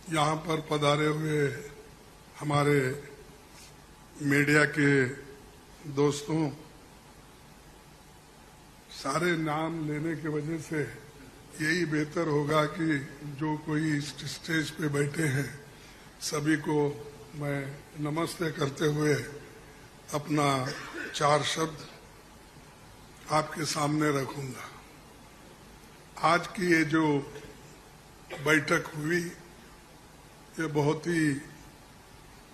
यहाँ पर पधारे हुए हमारे मीडिया के दोस्तों, सारे नाम लेने की वजह से यही बेहतर होगा कि जो कोई इस स्टेज पे बैठे हैं सभी को मैं नमस्ते करते हुए अपना 4 शब्द आपके सामने रखूंगा। आज की ये जो बैठक हुई ये बहुत ही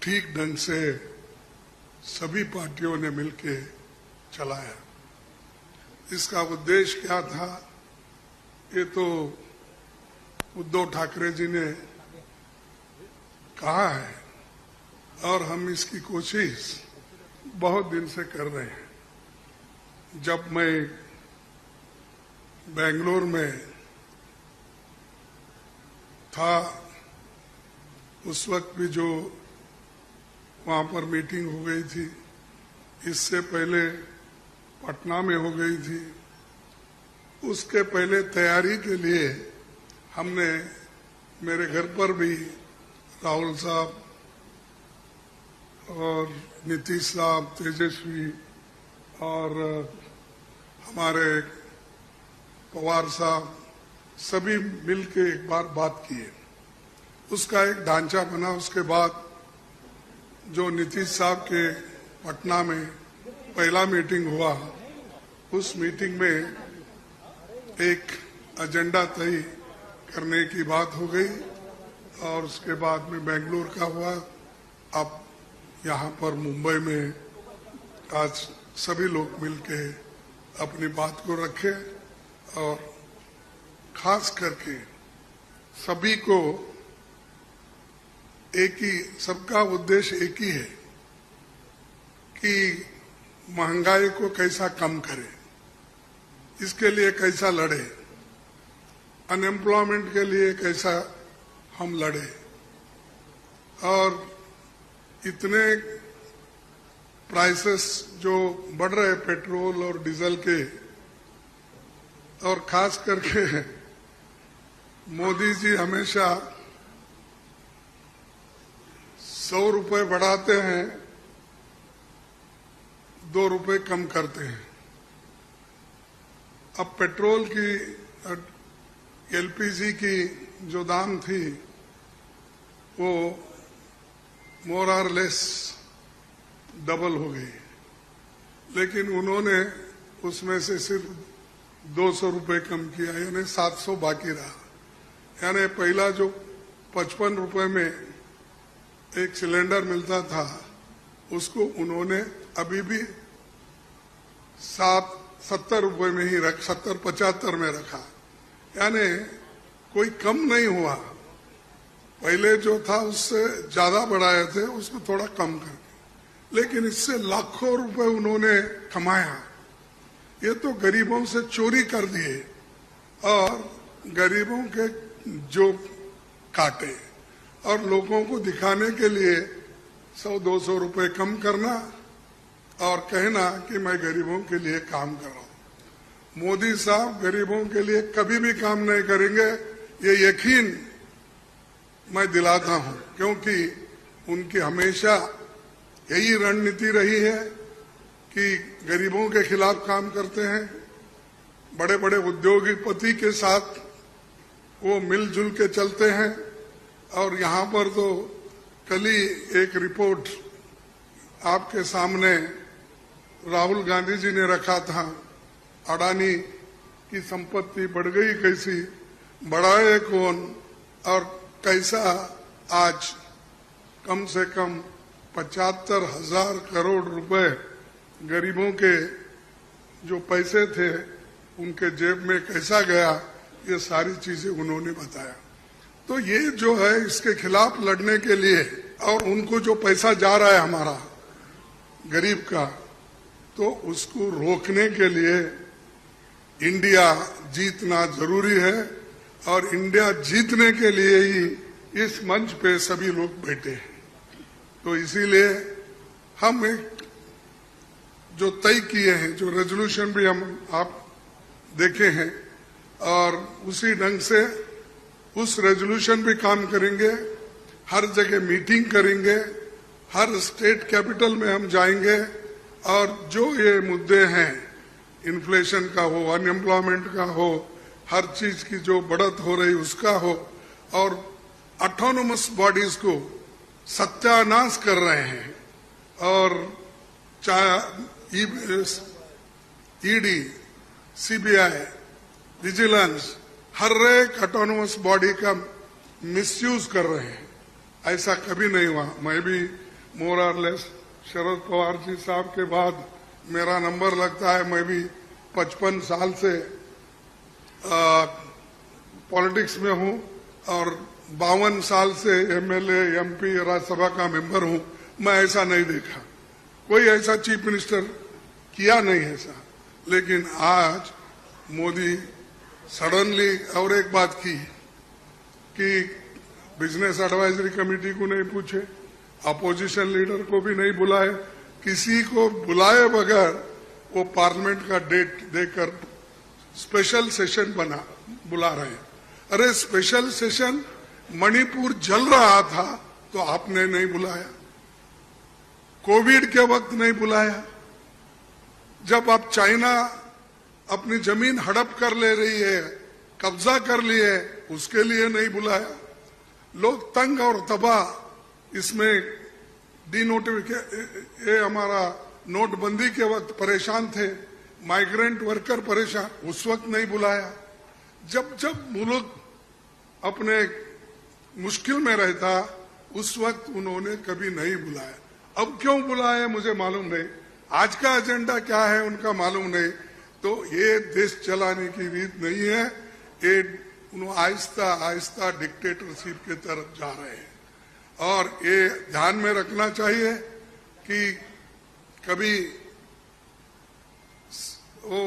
ठीक ढंग से सभी पार्टियों ने मिलकर चलाया। इसका उद्देश्य क्या था ये तो उद्धव ठाकरे जी ने कहा है और हम इसकी कोशिश बहुत दिन से कर रहे हैं। जब मैं बेंगलोर में था उस वक्त भी जो वहां पर मीटिंग हो गई थी, इससे पहले पटना में हो गई थी। उसके पहले तैयारी के लिए हमने मेरे घर पर भी राहुल साहब और नीतीश साहब, तेजस्वी और हमारे पवार साहब सभी मिलके एक बार बात किए। उसका एक ढांचा बना। उसके बाद जो नीतीश साहब के पटना में पहला मीटिंग हुआ, उस मीटिंग में एक एजेंडा तय करने की बात हो गई और उसके बाद में बेंगलुरु का हुआ। अब यहाँ पर मुंबई में आज सभी लोग मिलके अपनी बात को रखे और खास करके सभी को एक ही, सबका उद्देश्य एक ही है कि महंगाई को कैसा कम करें, इसके लिए कैसा लड़े, अनएम्प्लॉयमेंट के लिए कैसा हम लड़े। और इतने प्राइसेस जो बढ़ रहे पेट्रोल और डीजल के, और खास करके मोदी जी हमेशा 100 रुपए बढ़ाते हैं, 2 रुपए कम करते हैं। अब पेट्रोल की, एलपीजी की जो दाम थी वो मोर और लेस डबल हो गई, लेकिन उन्होंने उसमें से सिर्फ 200 रुपए कम किया, यानी 700 बाकी रहा। यानी पहला जो 55 रुपए में एक सिलेंडर मिलता था उसको उन्होंने अभी भी 70 रुपए में ही 70-75 में रखा, यानी कोई कम नहीं हुआ। पहले जो था उससे ज्यादा बढ़ाए थे, उसको थोड़ा कम करके, लेकिन इससे लाखों रुपए उन्होंने कमाया। ये तो गरीबों से चोरी कर दिए और गरीबों के जो काटे और लोगों को दिखाने के लिए 100-200 रुपए कम करना और कहना कि मैं गरीबों के लिए काम कर रहा हूं। मोदी साहब गरीबों के लिए कभी भी काम नहीं करेंगे, ये यकीन मैं दिलाता हूं, क्योंकि उनकी हमेशा यही रणनीति रही है कि गरीबों के खिलाफ काम करते हैं। बड़े बड़े उद्योगपति के साथ वो मिलजुल के चलते हैं। और यहाँ पर तो कल ही एक रिपोर्ट आपके सामने राहुल गांधी जी ने रखा था, अडानी की संपत्ति बढ़ गई कैसी, बढ़ाए कौन, और कैसा आज कम से कम 75,000 करोड़ रुपए गरीबों के जो पैसे थे उनके जेब में कैसा गया, ये सारी चीजें उन्होंने बताया। तो ये जो है इसके खिलाफ लड़ने के लिए, और उनको जो पैसा जा रहा है हमारा गरीब का, तो उसको रोकने के लिए इंडिया जीतना जरूरी है। और इंडिया जीतने के लिए ही इस मंच पे सभी लोग बैठे हैं। तो इसीलिए हम एक जो तय किए हैं, जो रेजोल्यूशन भी हम आप देखे हैं, और उसी ढंग से उस रेजोल्यूशन पे काम करेंगे हर जगह मीटिंग करेंगे, हर स्टेट कैपिटल में हम जाएंगे और जो ये मुद्दे हैं, इन्फ्लेशन का हो, अनएम्प्लॉयमेंट का हो, हर चीज की जो बढ़त हो रही उसका हो, और ऑटोनोमस बॉडीज को सत्यानाश कर रहे हैं। और चाहे ईडी, सीबीआई, विजिलेंस, हर एक ऑटोनोमस बॉडी का मिसयूज कर रहे हैं। ऐसा कभी नहीं हुआ। मैं भी मोर और लेस शरद पवार जी साहब के बाद मेरा नंबर लगता है। मैं भी 55 साल से पॉलिटिक्स में हूं और 52 साल से एमएलए, एमपी, राज्यसभा का मेंबर हूं। मैं ऐसा नहीं देखा, कोई ऐसा चीफ मिनिस्टर किया नहीं ऐसा। लेकिन आज मोदी सडनली और एक बात की कि बिजनेस एडवाइजरी कमेटी को नहीं पूछे, अपोजिशन लीडर को भी नहीं बुलाए, किसी को बुलाए बगैर वो पार्लियामेंट का डेट देकर स्पेशल सेशन बुला रहे हैं। अरे स्पेशल सेशन, मणिपुर जल रहा था तो आपने नहीं बुलाया, कोविड के वक्त नहीं बुलाया, जब आप चाइना अपनी जमीन हड़प कर ले रही है, कब्जा कर लिए, उसके लिए नहीं बुलाया। लोग तंग और तबाह, इसमें ये हमारा नोटबंदी के वक्त परेशान थे, माइग्रेंट वर्कर परेशान, उस वक्त नहीं बुलाया। जब जब मुल्क अपने मुश्किल में रहता उस वक्त उन्होंने कभी नहीं बुलाया। अब क्यों बुलाया मुझे मालूम नहीं, आज का एजेंडा क्या है उनका मालूम नहीं। तो ये देश चलाने की रीत नहीं है, ये आहिस्ता आहिस्ता डिक्टेटरशिप की तरफ जा रहे हैं। और ये ध्यान में रखना चाहिए कि कभी वो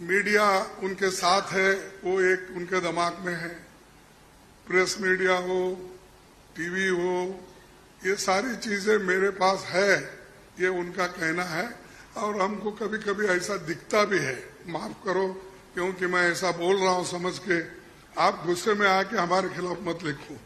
मीडिया उनके साथ है, वो एक उनके दिमाग में है, प्रेस मीडिया हो, टीवी हो, ये सारी चीजें मेरे पास है, ये उनका कहना है। और हमको कभी कभी ऐसा दिखता भी है, माफ करो क्योंकि मैं ऐसा बोल रहा हूं समझ के, आप गुस्से में आके हमारे खिलाफ मत लिखो।